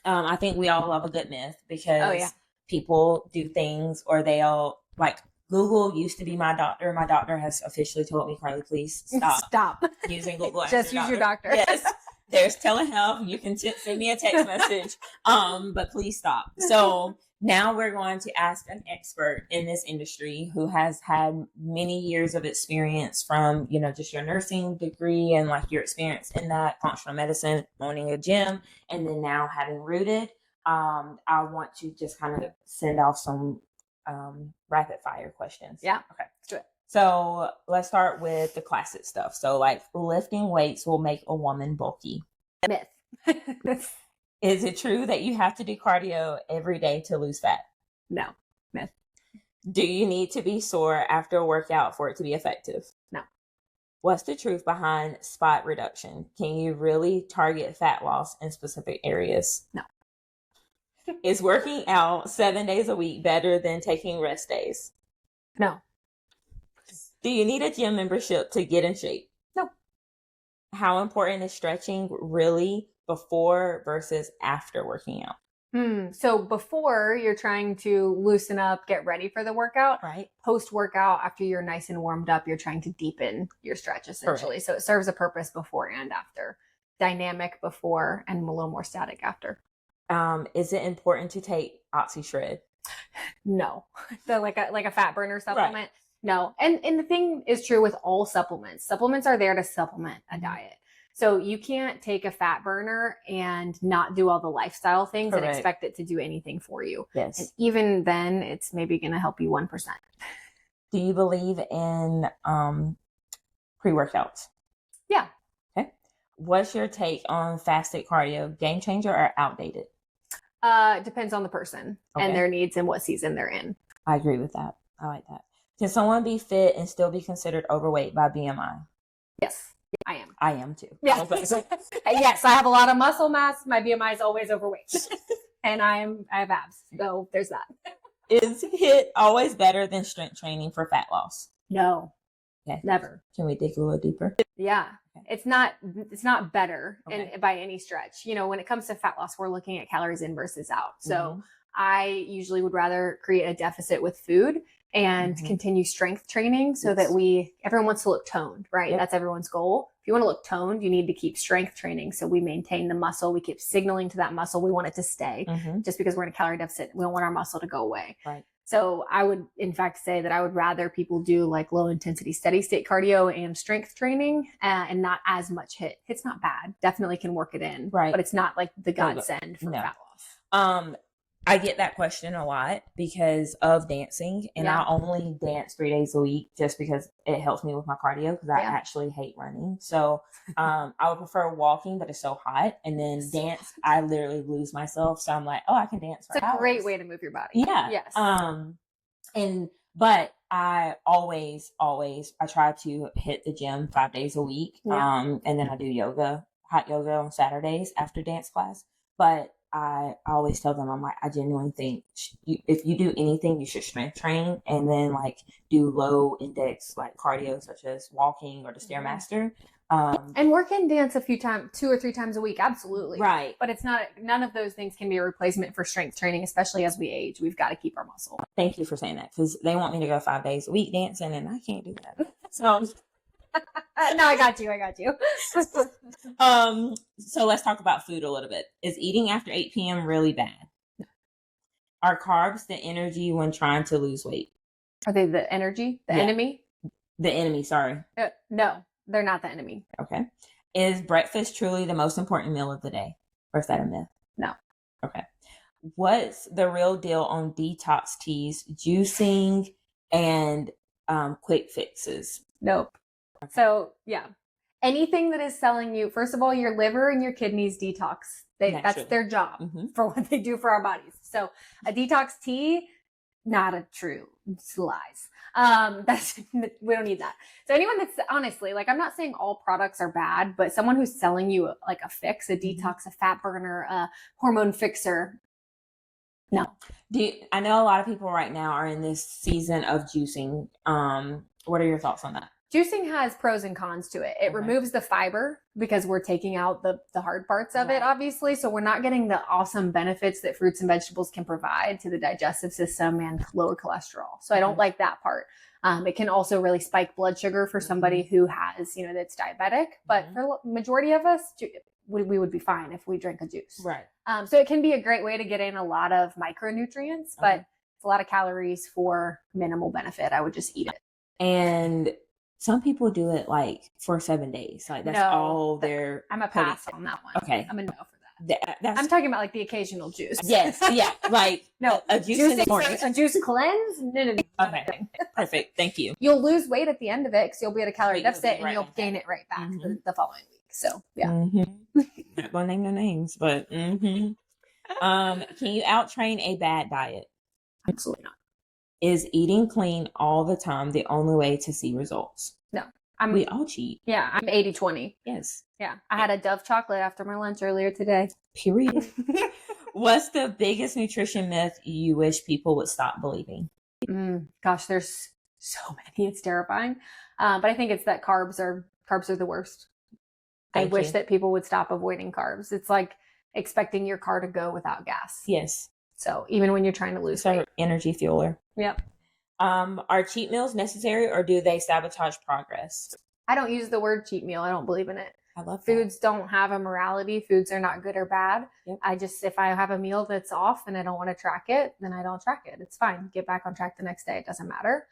I think we all love a good myth because people do things, or they'll like, Google used to be my doctor. My doctor has officially told me, Carly, please stop using Google. Just use your doctor. Yes. There's telehealth. You can send me a text message. But please stop. So now we're going to ask an expert in this industry who has had many years of experience from, just your nursing degree and like your experience in that, functional medicine, owning a gym, and then now having rooted. I want to just kind of send off some rapid fire questions. Yeah. Okay. Let's do it. So let's start with the classic stuff. So like, lifting weights will make a woman bulky. Myth. Is it true that you have to do cardio every day to lose fat? No. Myth. Do you need to be sore after a workout for it to be effective? No. What's the truth behind spot reduction? Can you really target fat loss in specific areas? No. Is working out 7 days a week better than taking rest days? No. Do you need a gym membership to get in shape? No. How important is stretching really before versus after working out? So before, you're trying to loosen up, get ready for the workout. Right. Post workout, after you're nice and warmed up, you're trying to deepen your stretch essentially. Correct. So it serves a purpose before and after. Dynamic before and a little more static after. Is it important to take OxyShred? No. So like a fat burner supplement. Right. No. And the thing is true with all supplements. Supplements are there to supplement a diet. So you can't take a fat burner and not do all the lifestyle things and expect it to do anything for you. Yes. And even then, it's maybe going to help you 1%. Do you believe in pre-workouts? Yeah. Okay. What's your take on fasted cardio? Game changer or outdated? Depends on the person and their needs and what season they're in. I agree with that. I like that. Can someone be fit and still be considered overweight by BMI? Yes, I am. I am too. Yeah. Yes, I have a lot of muscle mass. My BMI is always overweight. And I have abs. So there's that. Is HIIT always better than strength training for fat loss? No. Okay. Never. Can we dig a little deeper? Yeah. Okay. It's not better by any stretch. When it comes to fat loss, we're looking at calories in versus out. So I usually would rather create a deficit with food and continue strength training so that everyone wants to look toned, right? Yep. That's everyone's goal. If you want to look toned, you need to keep strength training. So we maintain the muscle. We keep signaling to that muscle. We want it to stay. Just because we're in a calorie deficit, we don't want our muscle to go away. Right. So I would, in fact, say that I would rather people do like low intensity, steady state cardio and strength training and not as much HIIT. HIIT's not bad. Definitely can work it in. Right. But it's not like the godsend for fat loss. I get that question a lot because of dancing, and I only dance 3 days a week just because it helps me with my cardio because I actually hate running. So I would prefer walking, but it's so hot. And then dance, I literally lose myself. So I'm like, I can dance for hours. It's a great way to move your body. Yeah. Yes. But I always, I try to hit the gym 5 days a week. And then I do hot yoga on Saturdays after dance class. But I always tell them, I'm like, I genuinely think if you do anything, you should strength train and then like do low index like cardio such as walking or the Stairmaster. And work and dance a few times, 2 or 3 times a week. Absolutely. Right. But none of those things can be a replacement for strength training, especially as we age. We've got to keep our muscle. Thank you for saying that because they want me to go 5 days a week dancing and I can't do that. So no, I got you. So let's talk about food a little bit. Is eating after 8 p.m. really bad? Are carbs the energy when trying to lose weight? Are they the energy? The enemy? The enemy, sorry. No, they're not the enemy. Okay. Is breakfast truly the most important meal of the day? Or is that a myth? No. Okay. What's the real deal on detox teas, juicing, and quick fixes? Nope. Okay. So, yeah. Anything that is selling you, first of all, your liver and your kidneys detox. That's their job for what they do for our bodies. So a detox tea, not a true, it's lies. We don't need that. So anyone that's honestly, like, I'm not saying all products are bad, but someone who's selling you like a fix, a detox, a fat burner, a hormone fixer, no. I know a lot of people right now are in this season of juicing. What are your thoughts on that? Juicing has pros and cons to it. It removes the fiber because we're taking out the hard parts of it, obviously. So we're not getting the awesome benefits that fruits and vegetables can provide to the digestive system and lower cholesterol. So I don't like that part. It can also really spike blood sugar for somebody who has, that's diabetic. But for the majority of us, we would be fine if we drink a juice. Right. So it can be a great way to get in a lot of micronutrients, but it's a lot of calories for minimal benefit. I would just eat it. And some people do it like for 7 days. Like that's all their. I'm a pass on that one. Okay. I'm a no for that. I'm talking about like the occasional juice. Yes. Yeah. Like no, a juice in the morning. A juice cleanse? No. Okay. Perfect. Thank you. You'll lose weight at the end of it because you'll be at a calorie deficit and you'll gain it right back the following week. So yeah. Not gonna name no names, but can you out train a bad diet? Absolutely not. Is eating clean all the time the only way to see results? No. We all cheat. Yeah, I'm 80-20. Yes. Yeah. I had a Dove chocolate after my lunch earlier today. Period. What's the biggest nutrition myth you wish people would stop believing? Gosh, there's so many. It's terrifying. But I think it's that carbs are the worst. I wish that people would stop avoiding carbs. It's like expecting your car to go without gas. Yes. So even when you're trying to lose weight. Energy fueler. Yep. Are cheat meals necessary or do they sabotage progress? I don't use the word cheat meal. I don't believe in it. I love foods don't have a morality. Foods are not good or bad. Yep. If I have a meal that's off and I don't want to track it, then I don't track it. It's fine. Get back on track the next day. It doesn't matter.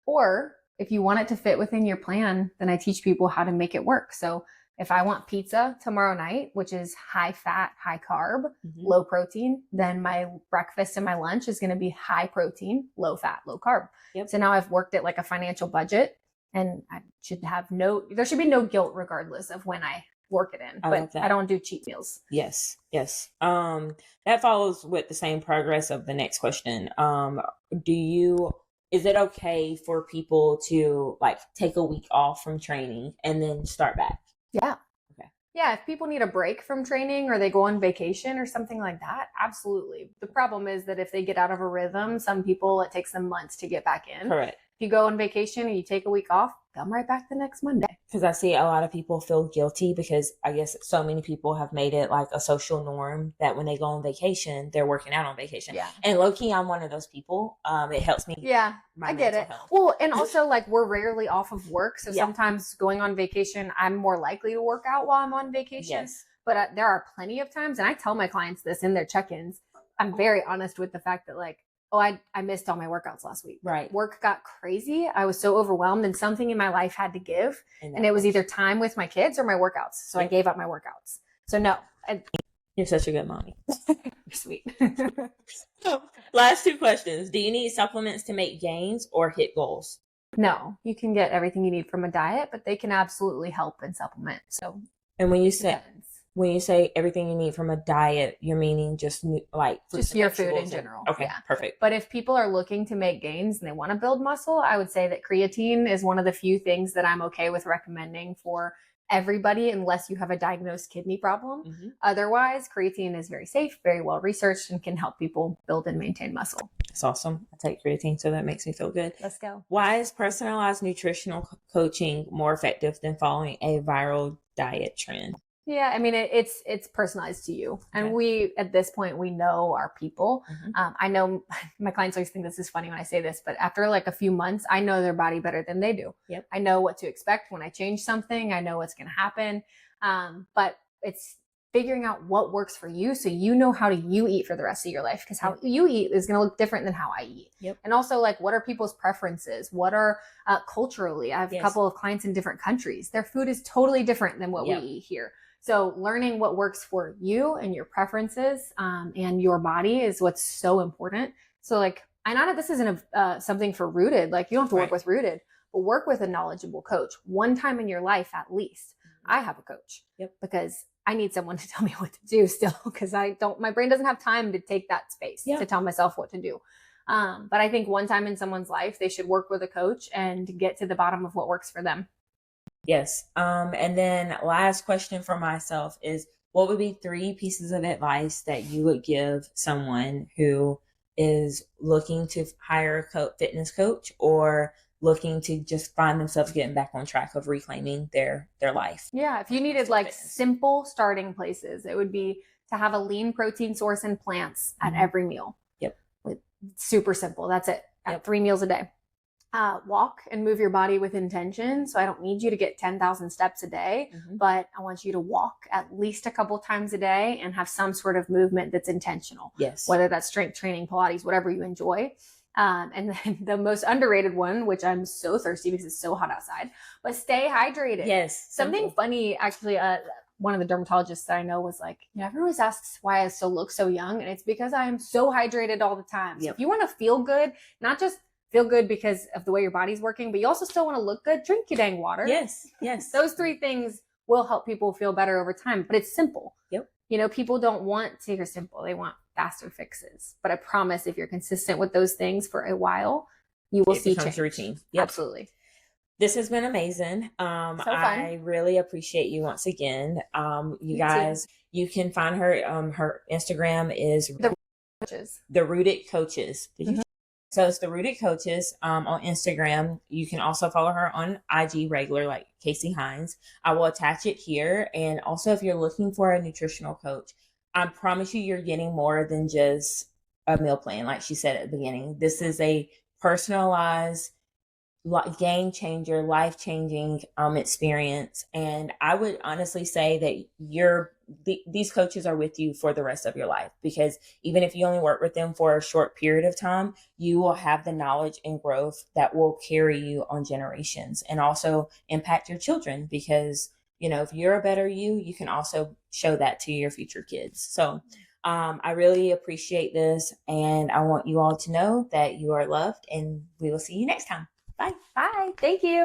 Or if you want it to fit within your plan, then I teach people how to make it work. So if I want pizza tomorrow night, which is high fat, high carb, low protein, then my breakfast and my lunch is going to be high protein, low fat, low carb. Yep. So now I've worked it like a financial budget and there should be no guilt regardless of when I work it in, but I don't do cheat meals. Yes. Yes. That follows with the same progress of the next question. Is it okay for people to like take a week off from training and then start back? Yeah. Okay. Yeah. If people need a break from training or they go on vacation or something like that, absolutely. The problem is that if they get out of a rhythm, some people, it takes them months to get back in. Correct. If you go on vacation and you take a week off, come right back the next Monday. Because I see a lot of people feel guilty because I guess so many people have made it like a social norm that when they go on vacation, they're working out on vacation. Yeah. And low-key, I'm one of those people. It helps me. Yeah, I get it. Health. Well, and also like we're rarely off of work. So sometimes going on vacation, I'm more likely to work out while I'm on vacation. Yes. But there are plenty of times, and I tell my clients this in their check-ins, I'm very honest with the fact that like, I missed all my workouts last week. Right. Work got crazy. I was so overwhelmed and something in my life had to give. And it was either time with my kids or my workouts. So I gave up my workouts. So no. You're such a good mommy. You're sweet. Last two questions. Do you need supplements to make gains or hit goals? No. You can get everything you need from a diet, but they can absolutely help and supplement. So. And when you say everything you need from a diet, you're meaning just like just your food in general. Okay, perfect. But if people are looking to make gains and they want to build muscle, I would say that creatine is one of the few things that I'm okay with recommending for everybody unless you have a diagnosed kidney problem. Otherwise, creatine is very safe, very well researched, and can help people build and maintain muscle. That's awesome. I take creatine, so that makes me feel good. Let's go. Why is personalized nutritional coaching more effective than following a viral diet trend? Yeah, I mean, it's personalized to you. And we, at this point, we know our people. I know my clients always think this is funny when I say this, but after like a few months, I know their body better than they do. Yep. I know what to expect when I change something. I know what's going to happen. But figuring out what works for you so you know how you eat for the rest of your life, because how you eat is going to look different than how I eat. And also, like, what are people's preferences? What are culturally? I have a couple of clients in different countries. Their food is totally different than what we eat here. So learning what works for you and your preferences and your body is what's so important. So like, I know that this isn't something for Rooted. Like, you don't have to work with Rooted, but work with a knowledgeable coach one time in your life at least. I have a coach because I need someone to tell me what to do still, because my brain doesn't have time to take that space to tell myself what to do. But I think one time in someone's life, they should work with a coach and get to the bottom of what works for them. Yes. And then last question for myself is, what would be 3 pieces of advice that you would give someone who is looking to hire a fitness coach, or looking to just find themselves getting back on track of reclaiming their life? Yeah. If you needed like simple starting places, it would be to have a lean protein source and plants at every meal. Super simple. That's it. At 3 meals a day. Walk and move your body with intention. So I don't need you to get 10,000 steps a day, but I want you to walk at least a couple times a day and have some sort of movement that's intentional. Whether that's strength training, Pilates, whatever you enjoy. And then the most underrated one, which I'm so thirsty because it's so hot outside, but stay hydrated. Something funny, actually, one of the dermatologists that I know was like, everyone always asks why I still look so young. And it's because I am so hydrated all the time. So if you want to feel good, not just feel good because of the way your body's working, but you also still want to look good, drink your dang water. Those 3 things will help people feel better over time, but it's simple. You know, people don't want to hear simple. They want faster fixes. But I promise, if you're consistent with those things for a while, you will see change. Routine. Absolutely. This has been amazing. So fun. I really appreciate you once again. You guys, you can find her. Her Instagram is the Rooted Coaches. So it's the Rooted Coaches on Instagram. You can also follow her on IG regular, like Kaycee Hines. I will attach it here. And also, if you're looking for a nutritional coach, I promise you're getting more than just a meal plan. Like she said at the beginning, this is a personalized, game changer, life changing experience. And I would honestly say that these coaches are with you for the rest of your life, because even if you only work with them for a short period of time, you will have the knowledge and growth that will carry you on generations, and also impact your children, because if you're a better you can also show that to your future kids. So I really appreciate this, and I want you all to know that you are loved, and we will see you next time. Bye. Bye. Thank you.